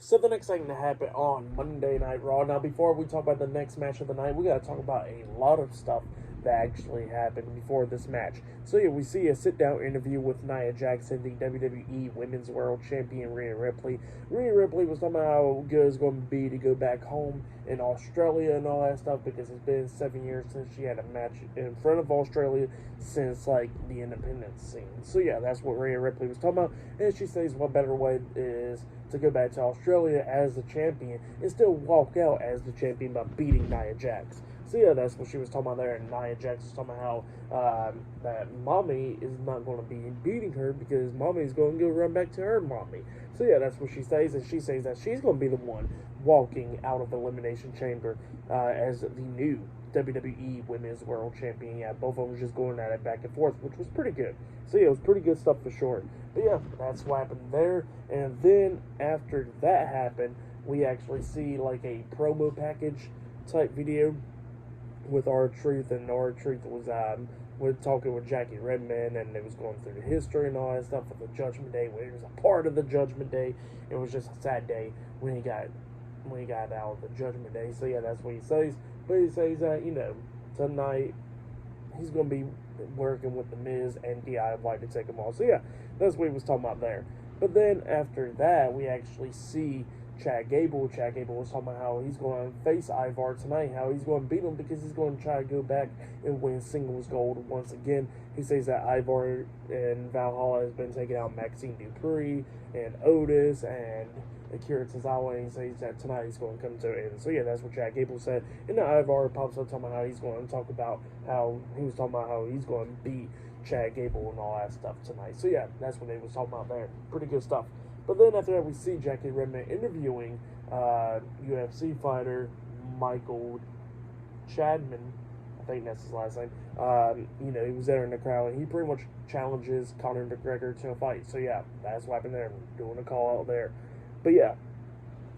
So the next thing to happen on Monday Night Raw. Now, before we talk about the next match of the night, we got to talk about a lot of stuff that actually happened before this match. So yeah, we see a sit-down interview with Nia Jax and the WWE Women's World Champion Rhea Ripley. Rhea Ripley was talking about how good it's going to be to go back home in Australia and all that stuff, because it's been 7 years since she had a match in front of Australia since like the independence scene. So yeah, that's what Rhea Ripley was talking about, and she says what better way is to go back to Australia as the champion and still walk out as the champion by beating Nia Jax. So yeah, that's what she was talking about there, and Nia Jax was talking about how that Mommy is not going to be beating her because Mommy is going to go run back to her Mommy. So yeah, that's what she says, and she says that she's going to be the one walking out of the Elimination Chamber as the new WWE Women's World Champion. Yeah, both of them just going at it back and forth, which was pretty good. So yeah, it was pretty good stuff for sure. But yeah, that's what happened there. And then after that happened, we actually see like a promo package type video with R-Truth, and R-Truth was talking with Jackie Redmond, and it was going through the history and all that stuff of the Judgment Day, where he was a part of the Judgment Day. It was just a sad day when he got out of the Judgment Day. So yeah, that's what he says. But he says that, tonight he's going to be working with The Miz and DIY to take them all. So yeah, that's what he was talking about there. But then after that, we actually see Chad Gable. Chad Gable was talking about how he's going to face Ivar tonight, how he's going to beat him because he's going to try to go back and win singles gold once again. He says that Ivar and Valhalla has been taking out Maxine Dupree and Otis and Akira Tozawa, and he says that tonight he's going to come to it. And so yeah, that's what Chad Gable said. And then Ivar pops up talking about how he's going to talk about how he was talking about how he's going to beat Chad Gable and all that stuff tonight. So yeah, that's what they was talking about there. Pretty good stuff. But then after that, we see Jackie Redmond interviewing UFC fighter Michael Chadman. I think that's his last name. He was there in the crowd, and he pretty much challenges Conor McGregor to a fight. So yeah, that's what happened there. Doing a call out there. But yeah,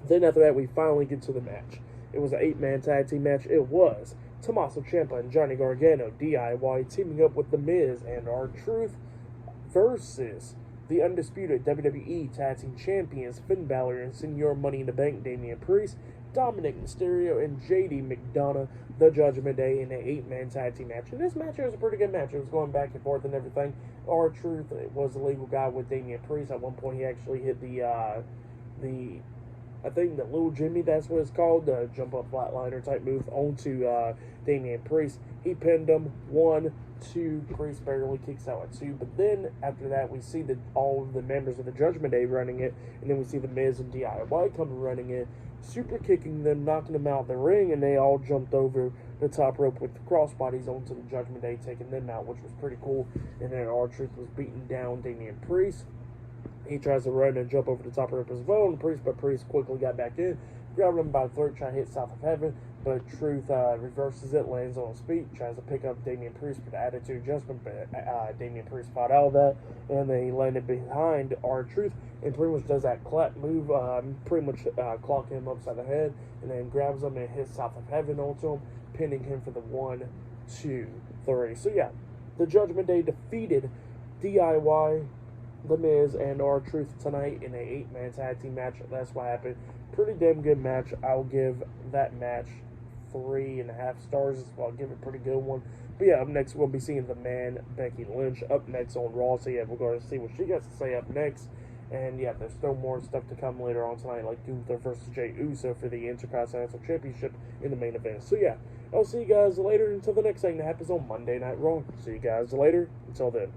then after that, we finally get to the match. It was an 8-man tag team match. It was Tommaso Ciampa and Johnny Gargano, DIY, teaming up with The Miz and R-Truth versus the Undisputed WWE Tag Team Champions, Finn Bálor and Senior Money in the Bank, Damien Priest, Dominik, Mysterio, and JD McDonagh, the Judgment Day, in an 8-man tag team match. And this match was a pretty good match. It was going back and forth and everything. R-Truth was the legal guy with Damien Priest. At one point, he actually hit I think the Little Jimmy, that's what it's called, the jump up flatliner type move onto Damien Priest. He pinned him 1, 2. Priest barely kicks out at 2. But then after that, we see all of the members of the Judgment Day running it, and then we see the Miz and DIY come running it, super kicking them, knocking them out of the ring, and they all jumped over the top rope with the crossbodies onto the Judgment Day, taking them out, which was pretty cool. And then R-Truth was beating down Damien Priest. He tries to run and jump over the top rope as well, and Priest quickly got back in, grabbed him by the throat, trying to hit South of Heaven, but Truth reverses it, lands on his feet, tries to pick up Damien Priest for the attitude adjustment, but Damien Priest fought out of that, and then he landed behind R-Truth, and pretty much does that clap move, clocking him upside the head, and then grabs him and hits South of Heaven onto him, pinning him for the 1, 2, 3. So yeah, the Judgment Day defeated DIY, The Miz, and R-Truth tonight in an 8-man tag team match. That's what happened. Pretty damn good match. I'll give that match 3.5 stars. I'll give it a pretty good one. But yeah, up next we'll be seeing the man Becky Lynch up next on Raw. So yeah, we're going to see what she got to say up next. And yeah, there's still more stuff to come later on tonight, like Gunther versus Jey Uso for the Intercontinental Championship in the main event. So yeah, I'll see you guys later until the next thing that happens on Monday Night Raw. See you guys later. Until then.